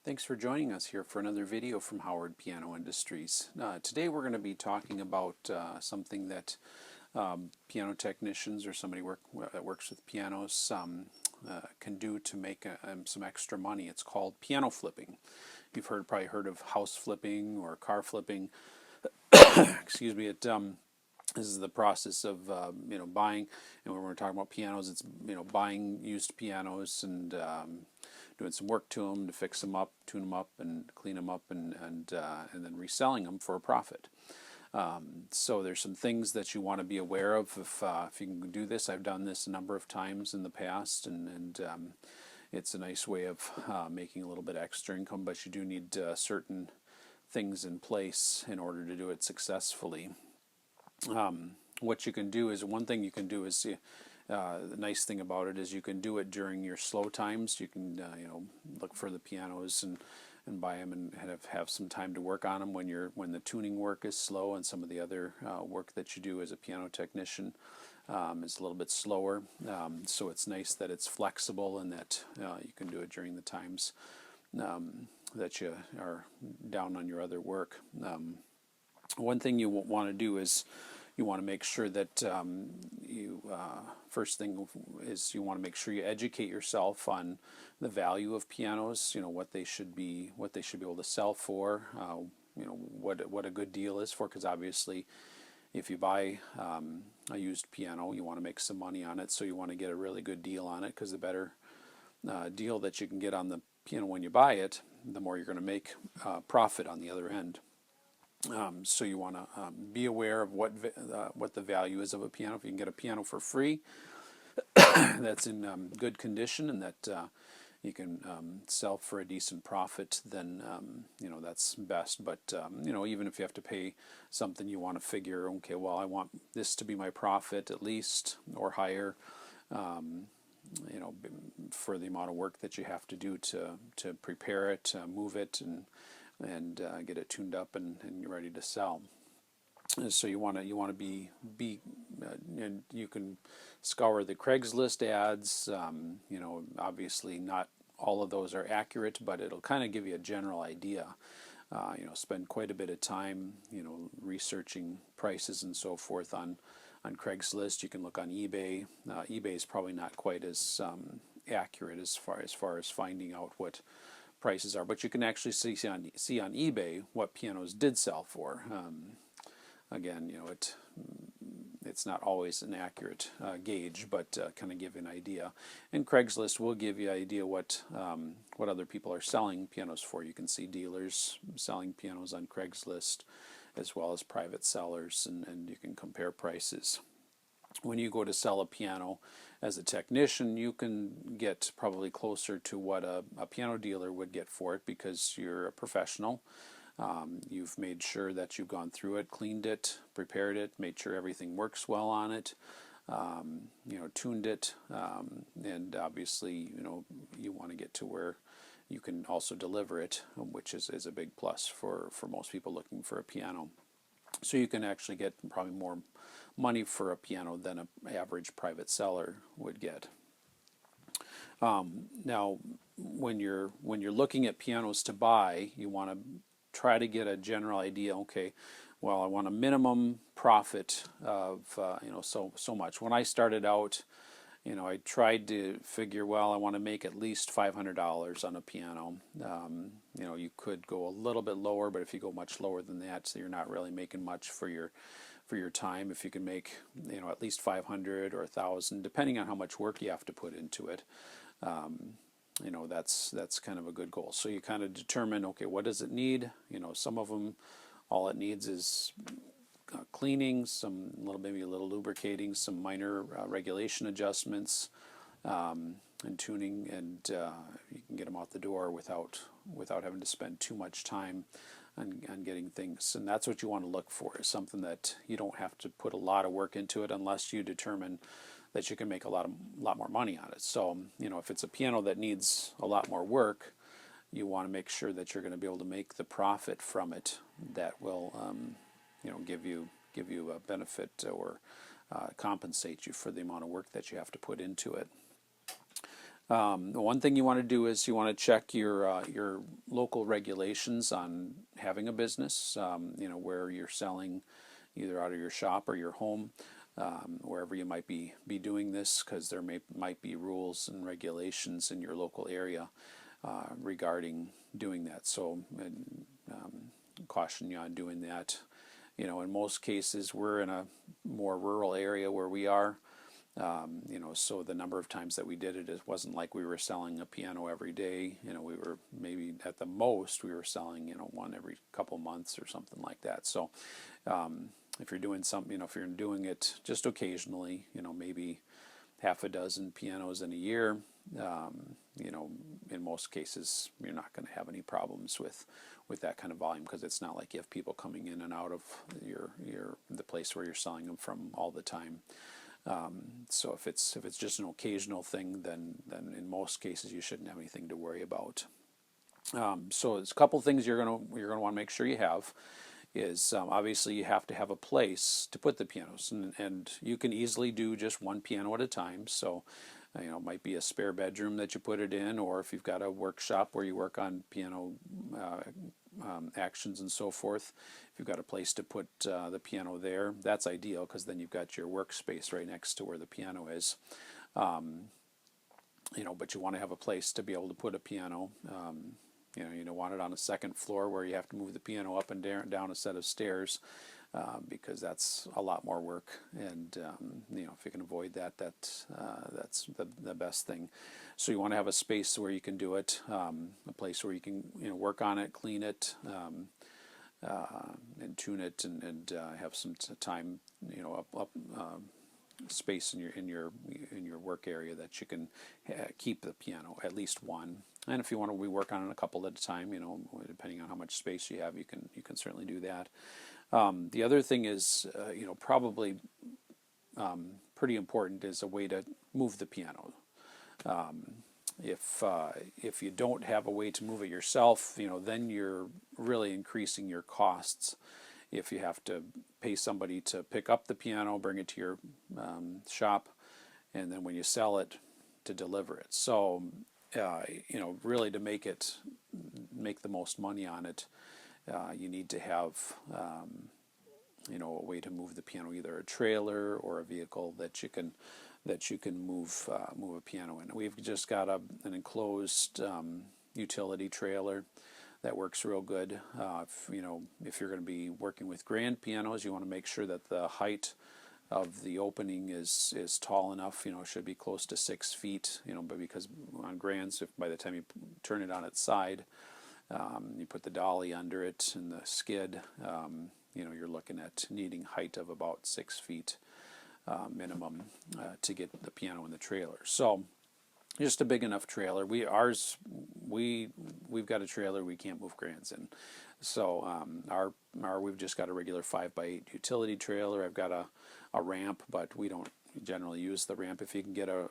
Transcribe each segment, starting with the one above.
Thanks for joining us here for another video from Howard Piano Industries. Today we're going to be talking about something that piano technicians or somebody that works with pianos can do to make some extra money. It's called piano flipping. You've probably heard of house flipping or car flipping. Excuse me. This is the process of buying, and when we're talking about pianos, it's buying used pianos and doing some work to them to fix them up, tune them up, and clean them up, and then reselling them for a profit. So there's some things that you want to be aware of if you can do this. I've done this a number of times in the past, and it's a nice way of making a little bit extra income, but you do need certain things in place in order to do it successfully. What you can do is, one thing you can do is, the nice thing about it is you can do it during your slow times. You can look for the pianos and buy them and have some time to work on them when the tuning work is slow, and some of the other work that you do as a piano technician is a little bit slower. So it's nice that it's flexible and that you can do it during the times that you are down on your other work. One thing you want to do is you want to make sure that first thing is you want to make sure you educate yourself on the value of pianos. What they should be able to sell for. What a good deal is for, because obviously, if you buy a used piano, you want to make some money on it. So you want to get a really good deal on it, because the better deal that you can get on the piano when you buy it, the more you're going to make profit on the other end. So you want to be aware of what the value is of a piano. If you can get a piano for free that's in good condition and that you can sell for a decent profit, then that's best. But even if you have to pay something, you want to figure, okay, well, I want this to be my profit at least, or higher. For the amount of work that you have to do to prepare it, move it, and get it tuned up and you're ready to sell. So you want to be and you can scour the Craigslist ads. Obviously not all of those are accurate, but it'll kind of give you a general idea. Spend quite a bit of time researching prices and so forth on Craigslist. You can look on eBay. eBay is probably not quite as accurate as far as finding out what prices are, but you can actually see on eBay what pianos did sell for. Again, it's not always an accurate gauge, but kind of give you an idea. And Craigslist will give you an idea what other people are selling pianos for. You can see dealers selling pianos on Craigslist, as well as private sellers, and you can compare prices. When you go to sell a piano as a technician, you can get probably closer to what a piano dealer would get for it, because you're a professional. You've made sure that you've gone through it, cleaned it, prepared it, made sure everything works well on it, tuned it, and obviously you want to get to where you can also deliver it, which is a big plus for most people looking for a piano. So you can actually get probably more money for a piano than an average private seller would get. Now, when you're looking at pianos to buy, you want to try to get a general idea. Okay, well, I want a minimum profit of so much. When I started out, I tried to figure, well, I want to make at least $500 on a piano. You could go a little bit lower, but if you go much lower than that, so you're not really making much for your time. If you can make at least 500 or 1,000, depending on how much work you have to put into it, that's kind of a good goal. So you kind of determine, okay, what does it need? Some of them, all it needs is cleaning, maybe a little lubricating, some minor regulation adjustments, and tuning, and you can get them out the door without having to spend too much time on getting things. And that's what you want to look for, is something that you don't have to put a lot of work into it, unless you determine that you can make a lot more money on it. So if it's a piano that needs a lot more work, you want to make sure that you're going to be able to make the profit from it that will give you a benefit, or compensate you for the amount of work that you have to put into it. The one thing you want to do is you want to check your local regulations on having a business. Where you're selling, either out of your shop or your home, wherever you might be doing this, because there might be rules and regulations in your local area regarding doing that. So, caution you on doing that. In most cases, we're in a more rural area where we are. So the number of times that we did it wasn't like we were selling a piano every day. We were maybe at the most we were selling one every couple months or something like that. So if you're doing something, if you're doing it just occasionally, maybe half a dozen pianos in a year, in most cases you're not going to have any problems with that kind of volume, because it's not like you have people coming in and out of the place where you're selling them from all the time. So if it's just an occasional thing, then in most cases you shouldn't have anything to worry about. So there's a couple things you're gonna want to make sure you have. Is obviously you have to have a place to put the pianos, and you can easily do just one piano at a time. So it might be a spare bedroom that you put it in, or if you've got a workshop where you work on piano actions and so forth, if you've got a place to put the piano there, that's ideal, because then you've got your workspace right next to where the piano is. But you want to have a place to be able to put a piano. You don't want it on a second floor where you have to move the piano up and down a set of stairs, because that's a lot more work. And if you can avoid that, that's the best thing. So you want to have a space where you can do it, a place where you can work on it, clean it, and tune it, and have some time up space in your work area that you can keep the piano, at least one. And if you want to rework on it a couple at a time, depending on how much space you have, you can certainly do that. The other thing is, probably pretty important, is a way to move the piano. If you don't have a way to move it yourself, then you're really increasing your costs. If you have to pay somebody to pick up the piano, bring it to your shop, and then when you sell it, to deliver it. So, really to make the most money on it, you need to have, a way to move the piano, either a trailer or a vehicle that you can move a piano in. We've just got an enclosed utility trailer that works real good. If you're going to be working with grand pianos, you want to make sure that the height of the opening is tall enough. It should be close to 6 feet. But because on grands, if by the time you turn it on its side, you put the dolly under it and the skid, you're looking at needing height of about 6 feet minimum to get the piano in the trailer. So just a big enough trailer. We've got a trailer we can't move grands in. So we've just got a regular 5x8 utility trailer. I've got a ramp, but we don't generally use the ramp. If you can get a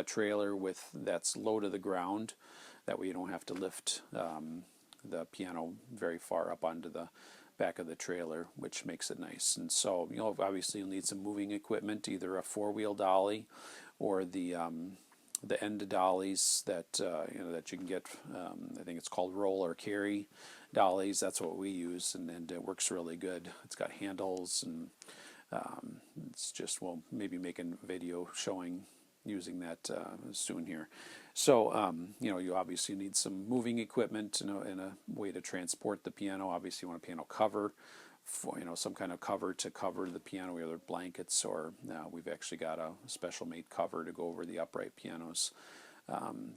trailer that's low to the ground, that way you don't have to lift the piano very far up onto the back of the trailer, which makes it nice. And so obviously you'll need some moving equipment, either a 4-wheel dolly or the end dollies that that you can get. I think it's called roll or carry dollies. That's what we use, and it works really good. It's got handles, and it's just, we'll maybe make a video showing using that soon here. So you obviously need some moving equipment and a way to transport the piano. Obviously you want a piano cover, for some kind of cover to cover the piano, either blankets, or we've actually got a special made cover to go over the upright pianos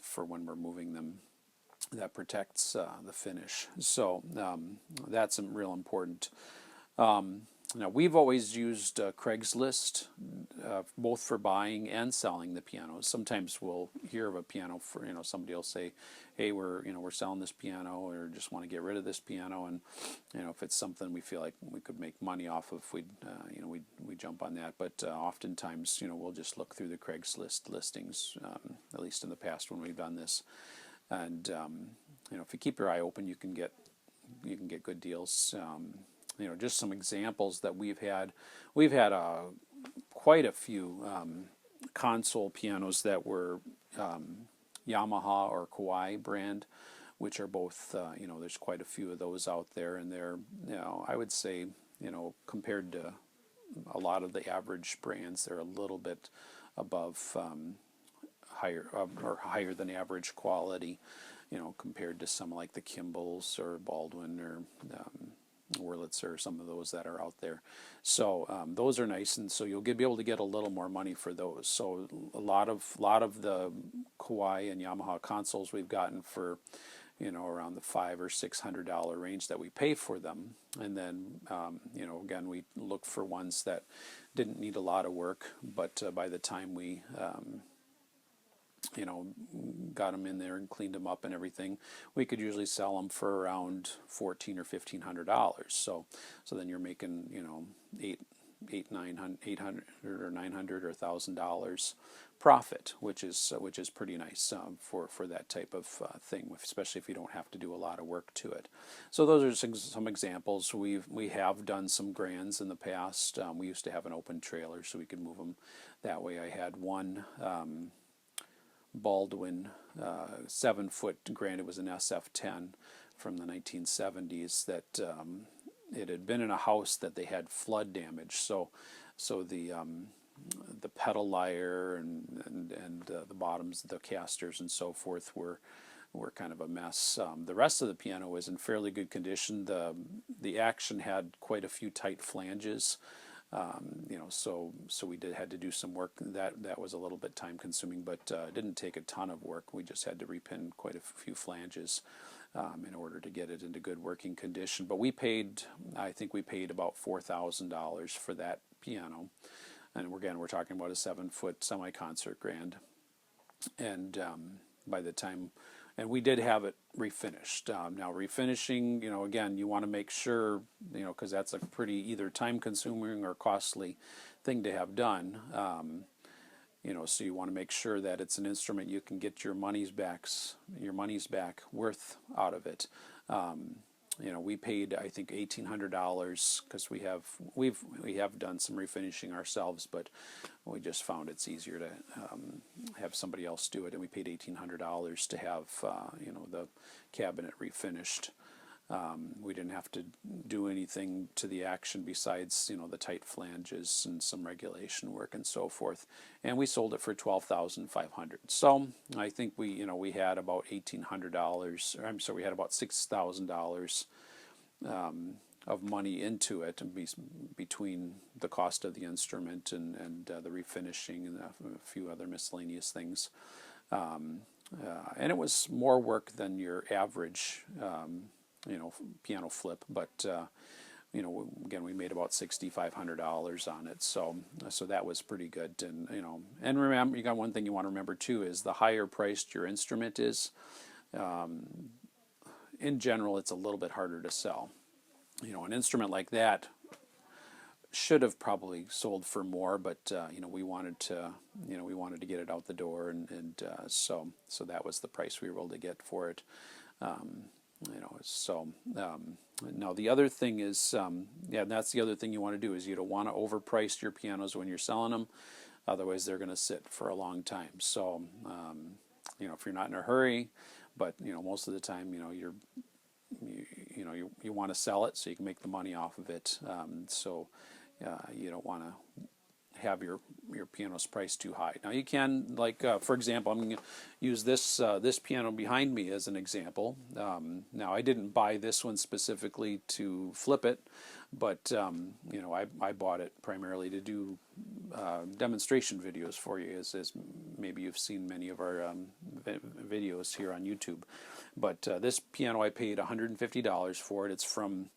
for when we're moving them, that protects the finish. So that's real important. Now, we've always used Craigslist, both for buying and selling the pianos. Sometimes we'll hear of a piano for, somebody will say, hey, we're selling this piano, or just want to get rid of this piano, and if it's something we feel like we could make money off of, we jump on that. But oftentimes, we'll just look through the Craigslist listings, at least in the past when we've done this. And if you keep your eye open, you can get good deals. Just some examples that we've had. We've had quite a few console pianos that were Yamaha or Kawai brand, which are both, there's quite a few of those out there, and they're, I would say, compared to a lot of the average brands, they're a little bit above higher or higher than average quality, compared to some like the Kimballs or Baldwin or Wurlitzer or some of those that are out there. So those are nice, and so you'll be able to get a little more money for those. So a lot of the Kawai and Yamaha consoles we've gotten for around the $500 or $600 range that we pay for them, and then again, we look for ones that didn't need a lot of work, but by the time we got them in there and cleaned them up and everything, we could usually sell them for around $1,400 or $1,500. So then you're making $800 or $900 or $1,000 profit, which is pretty nice for that type of thing, especially if you don't have to do a lot of work to it. So those are some examples. We have done some grands in the past. We used to have an open trailer, so we could move them that way. I had one Baldwin 7-foot grand. It was an SF10 from the 1970s that it had been in a house that they had flood damage. So the pedal lyre and the bottoms, the casters and so forth were kind of a mess. The rest of the piano was in fairly good condition. The action had quite a few tight flanges. So we had to do some work. That was a little bit time consuming, but it didn't take a ton of work. We just had to repin quite a few flanges in order to get it into good working condition. But I think we paid about $4,000 for that piano. And again, we're talking about a 7-foot semi-concert grand. And by the time, and we did have it refinished. Now refinishing, again, you want to make sure, because that's a pretty either time-consuming or costly thing to have done. So you want to make sure that it's an instrument you can get your money's back worth out of it. We paid, I think, $1,800 because we have done some refinishing ourselves, but we just found it's easier to have somebody else do it, and we paid $1,800 to have the cabinet refinished. We didn't have to do anything to the action besides the tight flanges and some regulation work and so forth, and we sold it for $12,500. So I think we had about $1,800. I'm sorry, we had about $6,000 of money into it, and between the cost of the instrument and the refinishing and a few other miscellaneous things, and it was more work than your average piano flip, but again, we made about $6,500 on it, so that was pretty good. And remember, you got one thing you want to remember too is the higher priced your instrument is, in general, it's a little bit harder to sell. An instrument like that should have probably sold for more, but we wanted to get it out the door, and so that was the price we were able to get for it. Now the other thing is, that's the other thing you want to do is you don't want to overprice your pianos when you're selling them, otherwise they're going to sit for a long time. So if you're not in a hurry, but most of the time you want to sell it so you can make the money off of it. You don't want to have your pianos priced too high. Now you can, like for example, I'm going to use this piano behind me as an example. Now I didn't buy this one specifically to flip it, but I bought it primarily to do demonstration videos for you, as maybe you've seen many of our videos here on YouTube. But this piano I paid $150 for it. It's from,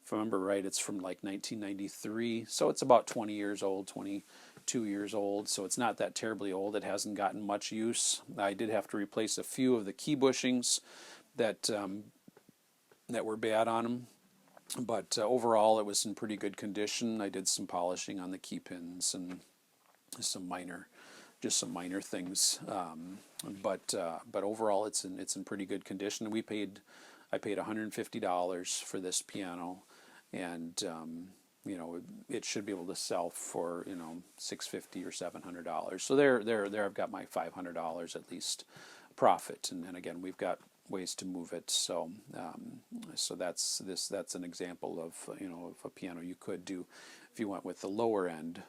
if I remember right, it's from like 1993, so it's about 20 years old, 22 years old, so it's not that terribly old. It hasn't gotten much use. I did have to replace a few of the key bushings that were bad on them, but overall it was in pretty good condition. I did some polishing on the key pins and some minor things, but overall it's in pretty good condition. I paid $150 for this piano, and it should be able to sell for $650 or $700. So there I've got my $500 at least profit, and then again we've got ways to move it. So that's an example of of a piano you could do if you went with the lower end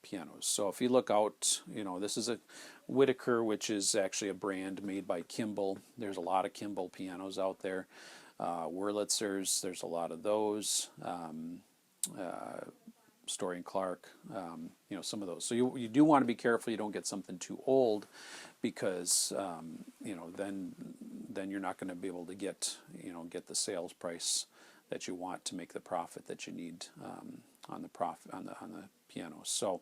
pianos. So if you look out, this is a Whitaker, which is actually a brand made by Kimball. There's a lot of Kimball pianos out there. Wurlitzers, there's a lot of those. Story and Clark, some of those. So you do want to be careful you don't get something too old, because then you're not going to be able to get the sales price that you want to make the profit that you need on the piano. So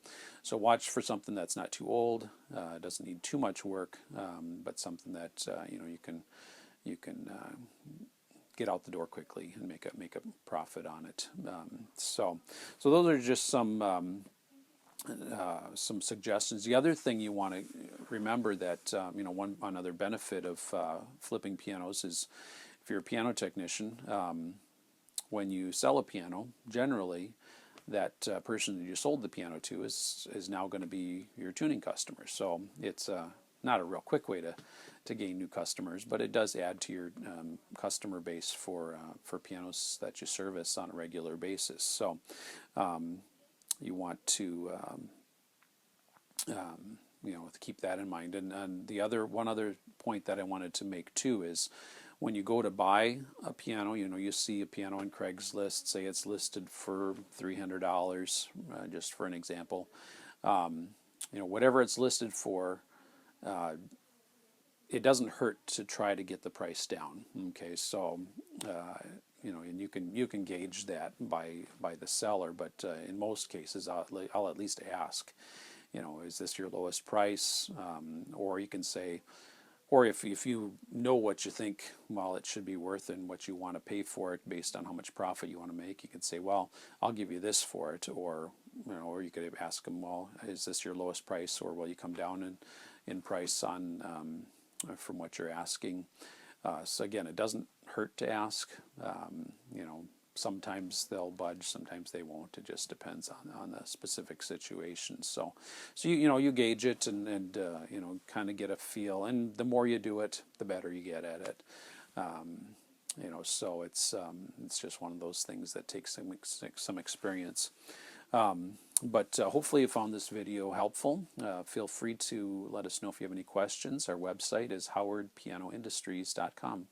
watch for something that's not too old, doesn't need too much work, but something that you can get out the door quickly and make a profit on it. So those are just some suggestions. The other thing you want to remember that one other benefit of flipping pianos is, if you're a piano technician, when you sell a piano, generally that person that you sold the piano to is now going to be your tuning customer. So it's not a real quick way to gain new customers, but it does add to your customer base for pianos that you service on a regular basis. So you want to keep that in mind. And one other point that I wanted to make too is, when you go to buy a piano, you see a piano on Craigslist, say it's listed for $300, just for an example. Whatever it's listed for, it doesn't hurt to try to get the price down. Okay, so and you can gauge that by the seller, but in most cases I'll at least ask, is this your lowest price? Or you can say, or if you know what you think, well, it should be worth and what you want to pay for it based on how much profit you want to make, you can say, well, I'll give you this for it. Or you could ask them, well, is this your lowest price, or will you come down in price on from what you're asking? So again, it doesn't hurt to ask. Sometimes they'll budge, sometimes they won't. It just depends on the specific situation. So you gauge it and kind of get a feel. And the more you do it, the better you get at it. So it's just one of those things that takes some experience. But hopefully you found this video helpful. Feel free to let us know if you have any questions. Our website is howardpianoindustries.com.